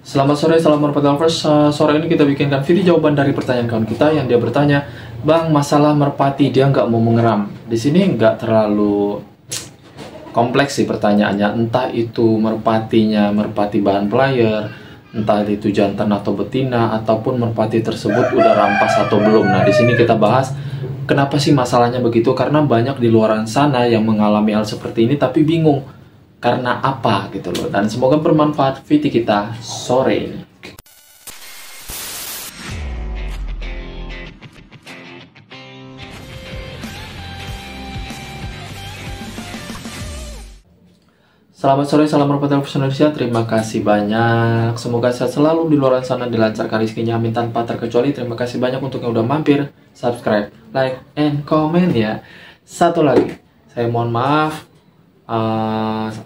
Selamat sore, salam merpati lovers. Sore ini kita bikinkan video jawaban dari pertanyaan kawan kita yang dia bertanya, Bang, masalah merpati dia nggak mau mengeram. Di sini nggak terlalu kompleks sih pertanyaannya. Entah itu merpatinya merpati bahan player, entah itu jantan atau betina, ataupun merpati tersebut udah rampas atau belum. Nah, di sini kita bahas kenapa sih masalahnya begitu? Karena banyak di luar sana yang mengalami hal seperti ini tapi bingung. Karena apa gitu loh. Dan semoga bermanfaat video kita sore ini. Selamat sore, salam merpati Indonesia. Terima kasih banyak. Semoga sehat selalu di luar sana, dilancarkan rezekinya, amin tanpa terkecuali. Terima kasih banyak untuk yang udah mampir, subscribe, like, and comment ya. Satu lagi, saya mohon maaf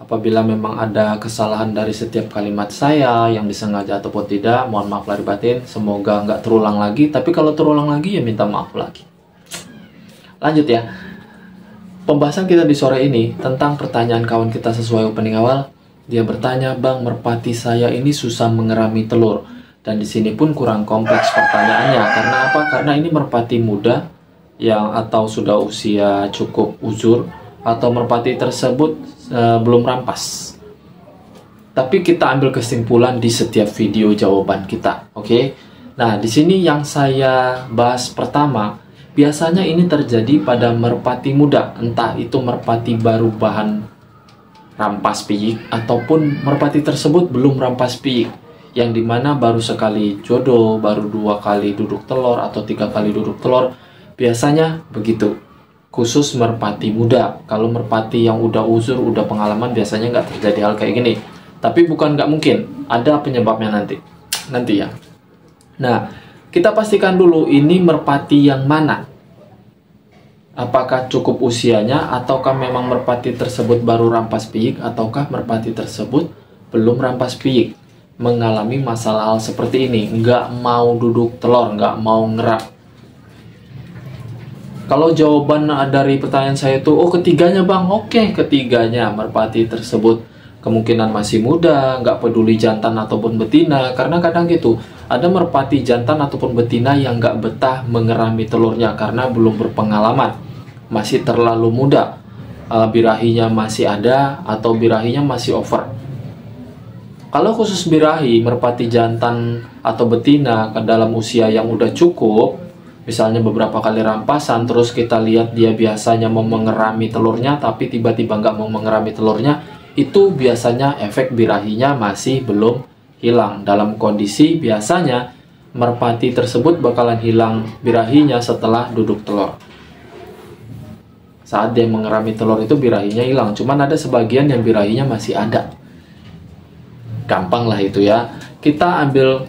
apabila memang ada kesalahan dari setiap kalimat saya yang disengaja ataupun tidak. Mohon maaf lahir batin. Semoga nggak terulang lagi. Tapi kalau terulang lagi ya minta maaf lagi. Lanjut ya. Pembahasan kita di sore ini tentang pertanyaan kawan kita sesuai opening awal. Dia bertanya, Bang, merpati saya ini susah mengerami telur. Dan di sini pun kurang kompleks pertanyaannya. Karena apa? Karena ini merpati muda yang atau sudah usia cukup uzur, atau merpati tersebut belum rampas. Tapi kita ambil kesimpulan di setiap video jawaban kita, oke? Nah, di sini yang saya bahas pertama, biasanya ini terjadi pada merpati muda, entah itu merpati baru bahan rampas piyik ataupun merpati tersebut belum rampas piyik, yang dimana baru sekali jodoh, baru 2 kali duduk telur atau 3 kali duduk telur, biasanya begitu. Khusus merpati muda. Kalau merpati yang udah uzur, udah pengalaman, biasanya nggak terjadi hal kayak gini. Tapi bukan nggak mungkin, ada penyebabnya nanti ya. Nah, kita pastikan dulu ini merpati yang mana. Apakah cukup usianya, ataukah memang merpati tersebut baru rampas piyik, ataukah merpati tersebut belum rampas piyik, mengalami masalah hal seperti ini, nggak mau duduk telur, nggak mau ngerap. Kalau jawaban dari pertanyaan saya itu, oh ketiganya bang, oke, ketiganya merpati tersebut kemungkinan masih muda, nggak peduli jantan ataupun betina. Karena kadang gitu, ada merpati jantan ataupun betina yang nggak betah mengerami telurnya karena belum berpengalaman, masih terlalu muda, birahinya masih ada atau birahinya masih over. Kalau khusus birahi, merpati jantan atau betina dalam usia yang udah cukup, misalnya beberapa kali rampasan, terus kita lihat dia biasanya mau mengerami telurnya, tapi tiba-tiba nggak mau mengerami telurnya, itu biasanya efek birahinya masih belum hilang. Dalam kondisi biasanya merpati tersebut bakalan hilang birahinya setelah duduk telur. Saat dia mengerami telur itu birahinya hilang, cuman ada sebagian yang birahinya masih ada. Gampang lah itu ya. Kita ambil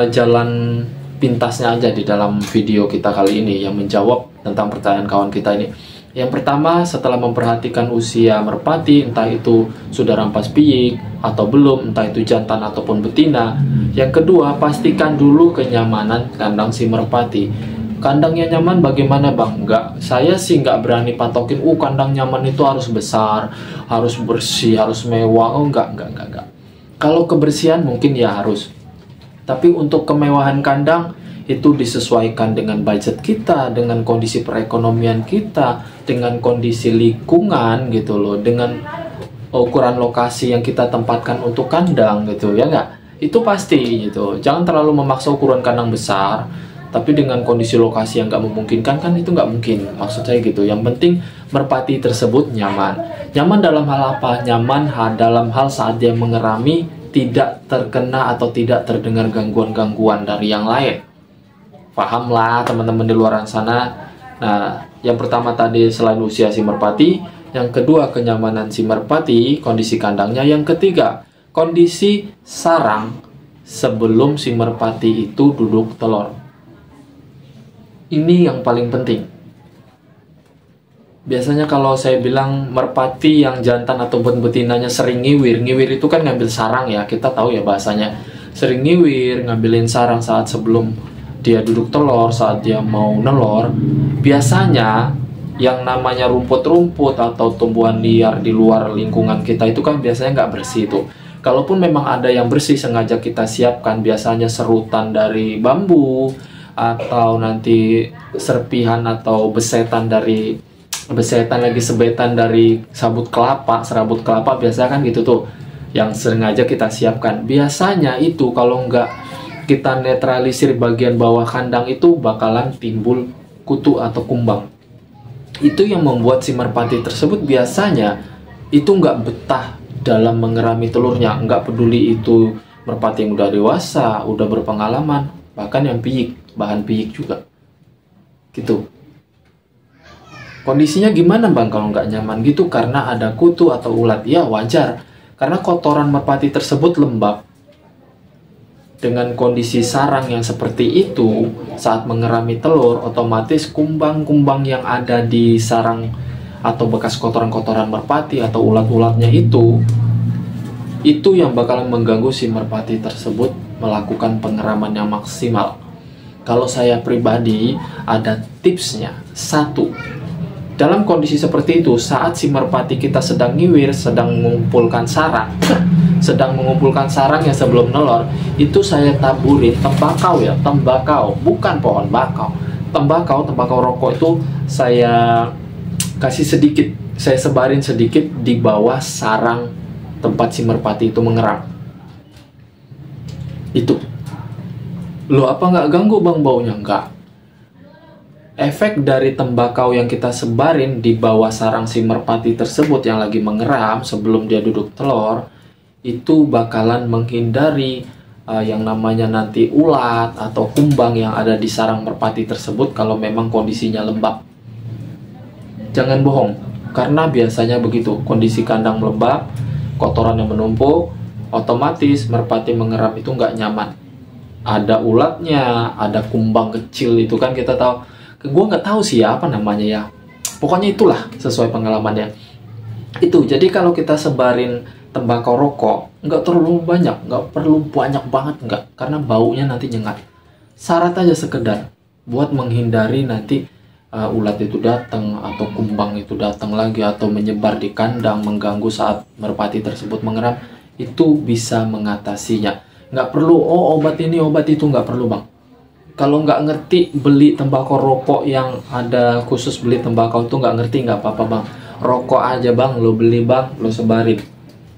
jalan pintasnya aja di dalam video kita kali ini yang menjawab tentang pertanyaan kawan kita ini. Yang pertama, setelah memperhatikan usia merpati, entah itu sudah rampas piyik atau belum, entah itu jantan ataupun betina. Yang kedua, pastikan dulu kenyamanan kandang si merpati. Kandangnya nyaman bagaimana bang? Saya sih nggak berani patokin, kandang nyaman itu harus besar, harus bersih, harus mewah. Oh enggak. Kalau kebersihan mungkin ya harus. Tapi untuk kemewahan kandang itu disesuaikan dengan budget kita, dengan kondisi perekonomian kita, dengan kondisi lingkungan gitu loh, dengan ukuran lokasi yang kita tempatkan untuk kandang gitu ya nggak? Itu pasti gitu. Jangan terlalu memaksa ukuran kandang besar, tapi dengan kondisi lokasi yang nggak memungkinkan kan itu nggak mungkin. Maksud saya gitu. Yang penting merpati tersebut nyaman. Nyaman dalam hal apa? Nyaman dalam hal saat dia mengerami tidak terkena atau tidak terdengar gangguan-gangguan dari yang lain. Pahamlah teman-teman di luar sana. Nah, yang pertama tadi selain usia si merpati, yang kedua kenyamanan si merpati, kondisi kandangnya, yang ketiga kondisi sarang sebelum si merpati itu duduk telur. Ini yang paling penting. Biasanya kalau saya bilang merpati yang jantan ataupun betinanya sering ngiwir itu kan ngambil sarang ya, kita tahu ya bahasanya. Sering ngiwir, ngambilin sarang saat sebelum dia duduk telur, saat dia mau nelor. Biasanya yang namanya rumput-rumput atau tumbuhan liar di luar lingkungan kita itu kan biasanya nggak bersih tuh. Kalaupun memang ada yang bersih sengaja kita siapkan, biasanya serutan dari bambu atau nanti serpihan atau sebetan dari serabut kelapa biasa kan gitu tuh, yang sengaja kita siapkan. Biasanya itu kalau nggak kita netralisir bagian bawah kandang itu bakalan timbul kutu atau kumbang. Itu yang membuat si merpati tersebut biasanya itu nggak betah dalam mengerami telurnya. Nggak peduli itu merpati yang udah dewasa, udah berpengalaman, bahkan yang bahan piyik juga gitu. Kondisinya gimana bang kalau nggak nyaman gitu karena ada kutu atau ulat? Ya wajar, karena kotoran merpati tersebut lembab. Dengan kondisi sarang yang seperti itu, saat mengerami telur, otomatis kumbang-kumbang yang ada di sarang atau bekas kotoran-kotoran merpati atau ulat-ulatnya itu yang bakalan mengganggu si merpati tersebut melakukan pengeraman yang maksimal. Kalau saya pribadi ada tipsnya. 1. Dalam kondisi seperti itu, saat si merpati kita sedang ngiwir, sedang mengumpulkan sarang yang sebelum nelor, itu saya taburin tembakau, bukan pohon bakau. Tembakau rokok itu saya kasih sedikit, saya sebarin sedikit di bawah sarang tempat si merpati itu mengerang. Itu. Loh, apa nggak ganggu bang baunya? Nggak. Efek dari tembakau yang kita sebarin di bawah sarang si merpati tersebut yang lagi mengeram sebelum dia duduk telur, itu bakalan menghindari yang namanya nanti ulat atau kumbang yang ada di sarang merpati tersebut kalau memang kondisinya lembab. Jangan bohong, karena biasanya begitu, kondisi kandang lembab, kotoran yang menumpuk, otomatis merpati mengeram itu nggak nyaman. Ada ulatnya, ada kumbang kecil, itu kan kita tahu. Gue nggak tahu sih ya apa namanya ya, pokoknya itulah sesuai pengalamannya. Itu jadi kalau kita sebarin tembakau rokok nggak terlalu banyak, nggak perlu banyak banget, nggak, karena baunya nanti nyengat. Syarat aja sekedar buat menghindari nanti ulat itu datang atau kumbang itu datang lagi atau menyebar di kandang mengganggu saat merpati tersebut mengeram, itu bisa mengatasinya. Nggak perlu obat ini obat itu, nggak perlu bang. Kalau nggak ngerti beli tembakau rokok yang ada khusus beli tembakau itu nggak ngerti, nggak apa-apa bang. Rokok aja bang, lo beli bang, lo sebarin.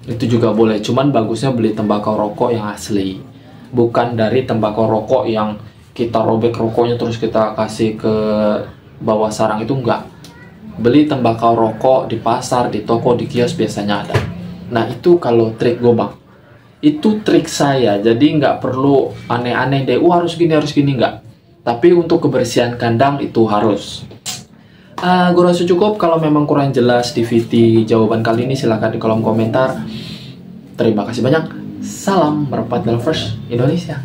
Itu juga boleh, cuman bagusnya beli tembakau rokok yang asli. Bukan dari tembakau rokok yang kita robek rokoknya terus kita kasih ke bawah sarang, itu enggak. Beli tembakau rokok di pasar, di toko, di kios biasanya ada. Nah itu kalau trik gue bang. Itu trik saya, jadi nggak perlu aneh-aneh deh, harus gini, nggak. Tapi untuk kebersihan kandang itu harus. Gue rasa cukup. Kalau memang kurang jelas di VT jawaban kali ini, silahkan di kolom komentar. Terima kasih banyak. Salam Merpati Lovers Indonesia.